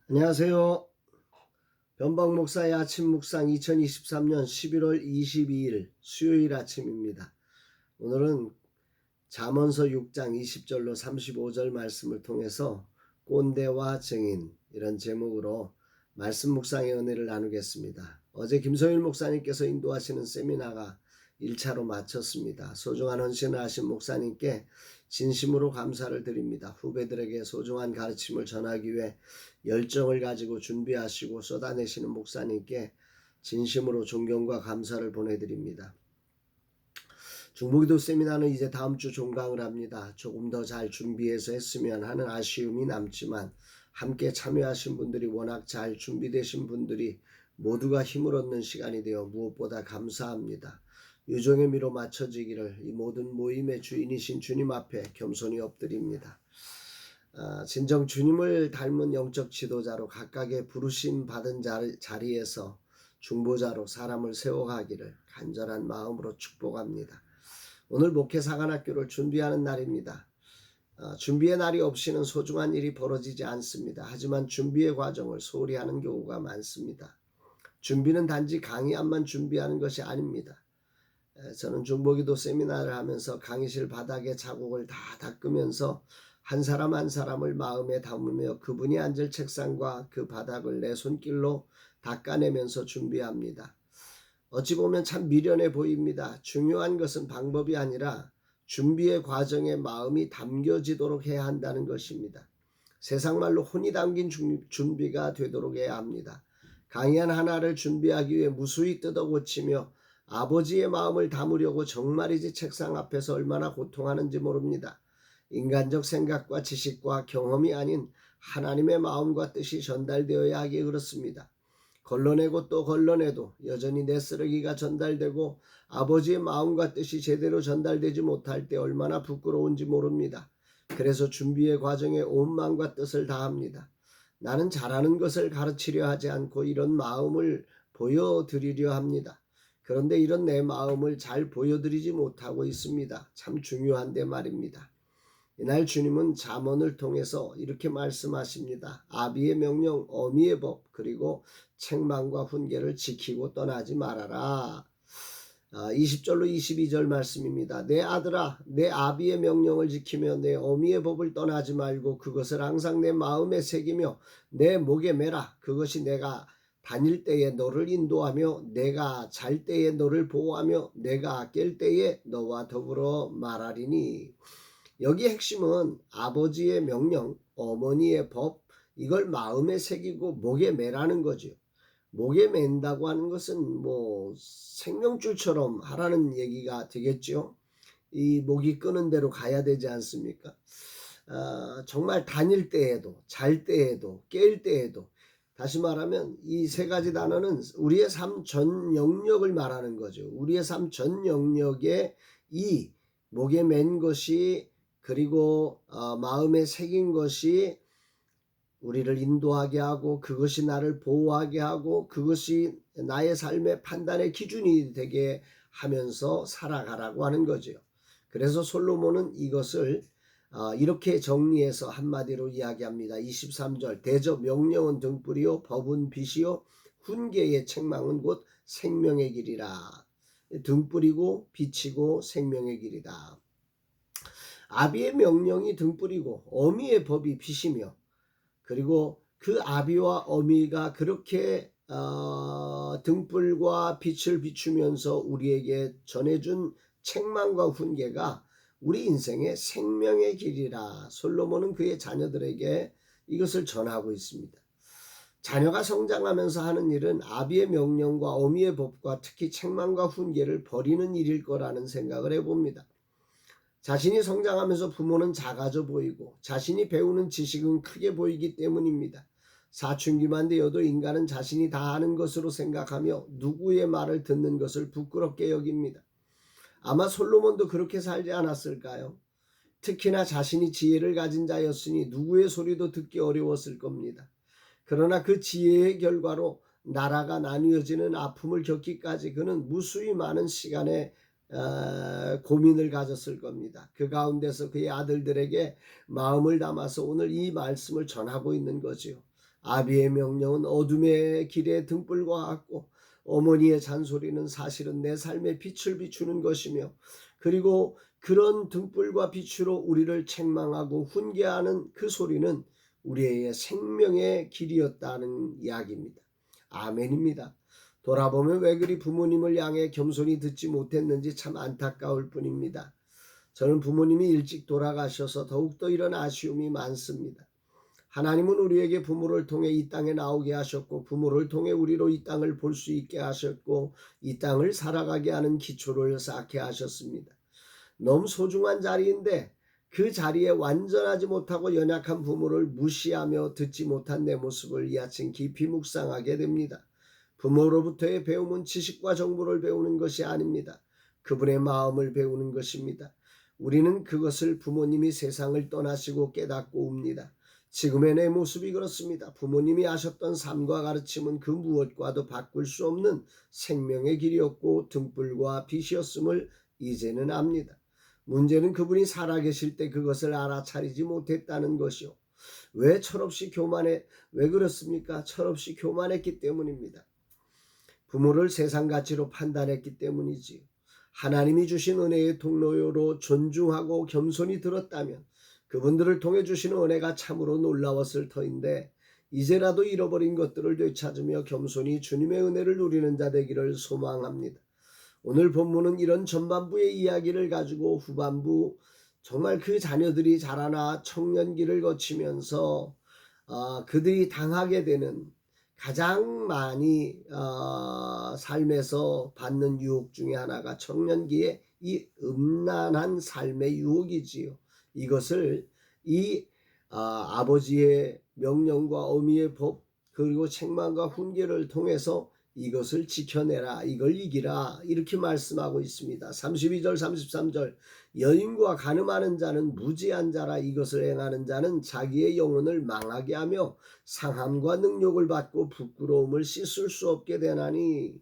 안녕하세요. 변방 목사의 아침 묵상 2023년 11월 22일 수요일 아침입니다. 오늘은 잠언서 6장 20절로 35절 말씀을 통해서 꼰대와 증인 이런 제목으로 말씀 묵상의 은혜를 나누겠습니다. 어제 김소일 목사님께서 인도하시는 세미나가 1차로 마쳤습니다. 소중한 헌신을 하신 목사님께 진심으로 감사를 드립니다. 후배들에게 소중한 가르침을 전하기 위해 열정을 가지고 준비하시고 쏟아내시는 목사님께 진심으로 존경과 감사를 보내드립니다. 중보기도 세미나는 이제 다음 주 종강을 합니다. 조금 더 잘 준비해서 했으면 하는 아쉬움이 남지만 함께 참여하신 분들이 워낙 잘 준비되신 분들이 모두가 힘을 얻는 시간이 되어 무엇보다 감사합니다. 유종의 미로 맞춰지기를 이 모든 모임의 주인이신 주님 앞에 겸손히 엎드립니다. 진정 주님을 닮은 영적 지도자로 각각의 부르심 받은 자리에서 중보자로 사람을 세워가기를 간절한 마음으로 축복합니다. 오늘 목회 사관학교를 준비하는 날입니다. 준비의 날이 없이는 소중한 일이 벌어지지 않습니다. 하지만 준비의 과정을 소홀히 하는 경우가 많습니다. 준비는 단지 강의안만 준비하는 것이 아닙니다. 저는 중보기도 세미나를 하면서 강의실 바닥에 자국을 다 닦으면서 한 사람 한 사람을 마음에 담으며 그분이 앉을 책상과 그 바닥을 내 손길로 닦아내면서 준비합니다. 어찌 보면 참 미련해 보입니다. 중요한 것은 방법이 아니라 준비의 과정에 마음이 담겨지도록 해야 한다는 것입니다. 세상 말로 혼이 담긴 준비가 되도록 해야 합니다. 강의안 하나를 준비하기 위해 무수히 뜯어 고치며 아버지의 마음을 담으려고 정말이지 책상 앞에서 얼마나 고통하는지 모릅니다. 인간적 생각과 지식과 경험이 아닌 하나님의 마음과 뜻이 전달되어야 하기에 그렇습니다. 걸러내고 또 걸러내도 여전히 내 쓰레기가 전달되고 아버지의 마음과 뜻이 제대로 전달되지 못할 때 얼마나 부끄러운지 모릅니다. 그래서 준비의 과정에 온 마음과 뜻을 다합니다. 나는 잘하는 것을 가르치려 하지 않고 이런 마음을 보여드리려 합니다. 그런데 이런 내 마음을 잘 보여드리지 못하고 있습니다. 참 중요한데 말입니다. 이날 주님은 잠언을 통해서 이렇게 말씀하십니다. 아비의 명령, 어미의 법, 그리고 책망과 훈계를 지키고 떠나지 말아라. 20절로 22절 말씀입니다. 내 아들아, 내 아비의 명령을 지키며 내 어미의 법을 떠나지 말고 그것을 항상 내 마음에 새기며 내 목에 매라. 그것이 내가 다닐 때에 너를 인도하며 내가 잘 때에 너를 보호하며 내가 깰 때에 너와 더불어 말하리니. 여기 핵심은 아버지의 명령, 어머니의 법, 이걸 마음에 새기고 목에 매라는 거죠. 목에 맨다고 하는 것은 생명줄처럼 하라는 얘기가 되겠죠. 이 목이 끄는 대로 가야 되지 않습니까? 정말 다닐 때에도, 잘 때에도, 깰 때에도, 다시 말하면 이 세 가지 단어는 우리의 삶 전 영역을 말하는 거죠. 우리의 삶 전 영역에 이 목에 맨 것이 그리고 마음에 새긴 것이 우리를 인도하게 하고 그것이 나를 보호하게 하고 그것이 나의 삶의 판단의 기준이 되게 하면서 살아가라고 하는 거죠. 그래서 솔로몬은 이것을 이렇게 정리해서 한마디로 이야기합니다. 23절 대저 명령은 등불이요 법은 빛이요 훈계의 책망은 곧 생명의 길이라. 등불이고 빛이고 생명의 길이다. 아비의 명령이 등불이고 어미의 법이 빛이며 그리고 그 아비와 어미가 그렇게 등불과 빛을 비추면서 우리에게 전해준 책망과 훈계가 우리 인생의 생명의 길이라. 솔로몬은 그의 자녀들에게 이것을 전하고 있습니다. 자녀가 성장하면서 하는 일은 아비의 명령과 어미의 법과 특히 책망과 훈계를 버리는 일일 거라는 생각을 해봅니다. 자신이 성장하면서 부모는 작아져 보이고 자신이 배우는 지식은 크게 보이기 때문입니다. 사춘기만 되어도 인간은 자신이 다 아는 것으로 생각하며 누구의 말을 듣는 것을 부끄럽게 여깁니다. 아마 솔로몬도 그렇게 살지 않았을까요? 특히나 자신이 지혜를 가진 자였으니 누구의 소리도 듣기 어려웠을 겁니다. 그러나 그 지혜의 결과로 나라가 나뉘어지는 아픔을 겪기까지 그는 무수히 많은 시간에 고민을 가졌을 겁니다. 그 가운데서 그의 아들들에게 마음을 담아서 오늘 이 말씀을 전하고 있는 거지요. 아비의 명령은 어둠의 길의 등불과 같고 어머니의 잔소리는 사실은 내 삶에 빛을 비추는 것이며, 그리고 그런 등불과 빛으로 우리를 책망하고 훈계하는 그 소리는 우리의 생명의 길이었다는 이야기입니다. 아멘입니다. 돌아보면 왜 그리 부모님을 향해 겸손히 듣지 못했는지 참 안타까울 뿐입니다. 저는 부모님이 일찍 돌아가셔서 더욱더 이런 아쉬움이 많습니다. 하나님은 우리에게 부모를 통해 이 땅에 나오게 하셨고, 부모를 통해 우리로 이 땅을 볼 수 있게 하셨고, 이 땅을 살아가게 하는 기초를 쌓게 하셨습니다. 너무 소중한 자리인데 그 자리에 완전하지 못하고 연약한 부모를 무시하며 듣지 못한 내 모습을 이 아침 깊이 묵상하게 됩니다. 부모로부터의 배움은 지식과 정보를 배우는 것이 아닙니다. 그분의 마음을 배우는 것입니다. 우리는 그것을 부모님이 세상을 떠나시고 깨닫고 옵니다. 지금의 내 모습이 그렇습니다. 부모님이 하셨던 삶과 가르침은 그 무엇과도 바꿀 수 없는 생명의 길이었고 등불과 빛이었음을 이제는 압니다. 문제는 그분이 살아계실 때 그것을 알아차리지 못했다는 것이요. 왜 철없이 교만해? 왜 그렇습니까? 철없이 교만했기 때문입니다. 부모를 세상 가치로 판단했기 때문이지요. 하나님이 주신 은혜의 통로로 존중하고 겸손히 들었다면 그분들을 통해 주시는 은혜가 참으로 놀라웠을 터인데, 이제라도 잃어버린 것들을 되찾으며 겸손히 주님의 은혜를 누리는 자 되기를 소망합니다. 오늘 본문은 이런 전반부의 이야기를 가지고 후반부, 정말 그 자녀들이 자라나 청년기를 거치면서 그들이 당하게 되는 가장 많이 삶에서 받는 유혹 중에 하나가 청년기의 이 음란한 삶의 유혹이지요. 이것을 이 아버지의 명령과 어미의 법, 그리고 책망과 훈계를 통해서 이것을 지켜내라, 이걸 이기라, 이렇게 말씀하고 있습니다. 32절 33절 여인과 간음하는 자는 무지한 자라. 이것을 행하는 자는 자기의 영혼을 망하게 하며 상함과 능욕을 받고 부끄러움을 씻을 수 없게 되나니,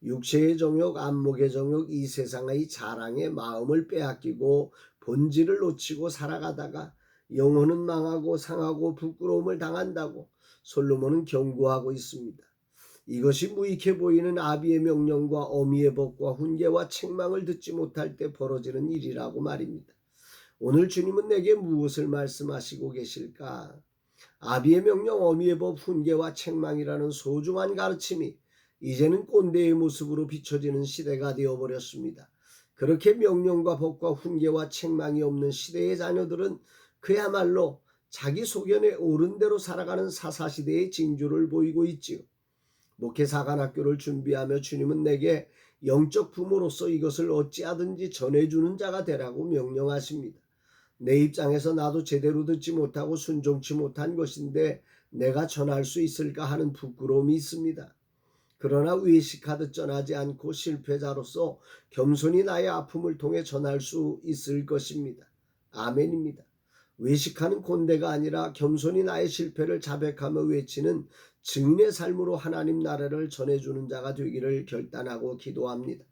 육체의 정욕, 안목의 정욕, 이 세상의 자랑에 마음을 빼앗기고 본질을 놓치고 살아가다가 영혼은 망하고 상하고 부끄러움을 당한다고 솔로몬은 경고하고 있습니다. 이것이 무익해 보이는 아비의 명령과 어미의 법과 훈계와 책망을 듣지 못할 때 벌어지는 일이라고 말입니다. 오늘 주님은 내게 무엇을 말씀하시고 계실까? 아비의 명령, 어미의 법, 훈계와 책망이라는 소중한 가르침이 이제는 꼰대의 모습으로 비춰지는 시대가 되어버렸습니다. 그렇게 명령과 법과 훈계와 책망이 없는 시대의 자녀들은 그야말로 자기 소견에 옳은 대로 살아가는 사사시대의 징조를 보이고 있지요. 목회사관학교를 준비하며 주님은 내게 영적 부모로서 이것을 어찌하든지 전해주는 자가 되라고 명령하십니다. 내 입장에서 나도 제대로 듣지 못하고 순종치 못한 것인데 내가 전할 수 있을까 하는 부끄러움이 있습니다. 그러나 외식하듯 전하지 않고 실패자로서 겸손히 나의 아픔을 통해 전할 수 있을 것입니다. 아멘입니다. 외식하는 꼰대가 아니라 겸손히 나의 실패를 자백하며 외치는 증인의 삶으로 하나님 나라를 전해주는 자가 되기를 결단하고 기도합니다.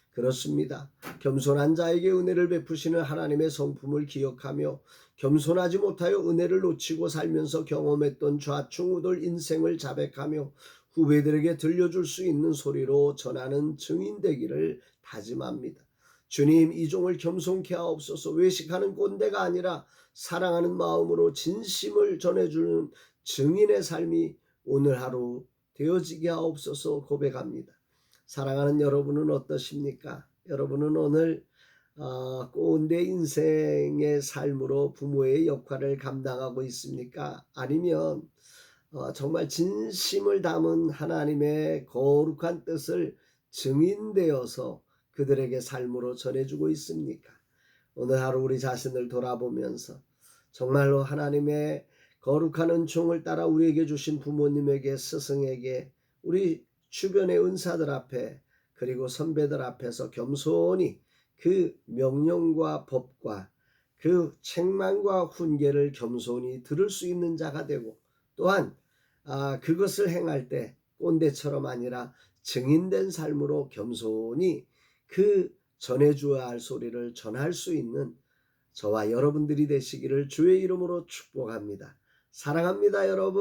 그렇습니다. 겸손한 자에게 은혜를 베푸시는 하나님의 성품을 기억하며 겸손하지 못하여 은혜를 놓치고 살면서 경험했던 좌충우돌 인생을 자백하며 후배들에게 들려줄 수 있는 소리로 전하는 증인 되기를 다짐합니다. 주님, 이 종을 겸손케 하옵소서. 외식하는 꼰대가 아니라 사랑하는 마음으로 진심을 전해주는 증인의 삶이 오늘 하루 되어지게 하옵소서 고백합니다. 사랑하는 여러분은 어떠십니까? 여러분은 오늘 꼰대 인생의 삶으로 부모의 역할을 감당하고 있습니까? 아니면 정말 진심을 담은 하나님의 거룩한 뜻을 증인되어서 그들에게 삶으로 전해주고 있습니까? 오늘 하루 우리 자신을 돌아보면서 정말로 하나님의 거룩한 은총을 따라 우리에게 주신 부모님에게, 스승에게, 우리 주변의 은사들 앞에, 그리고 선배들 앞에서 겸손히 그 명령과 법과 그 책망과 훈계를 겸손히 들을 수 있는 자가 되고, 또한 그것을 행할 때 꼰대처럼 아니라 증인된 삶으로 겸손히 그 전해줘야 할 소리를 전할 수 있는 저와 여러분들이 되시기를 주의 이름으로 축복합니다. 사랑합니다, 여러분.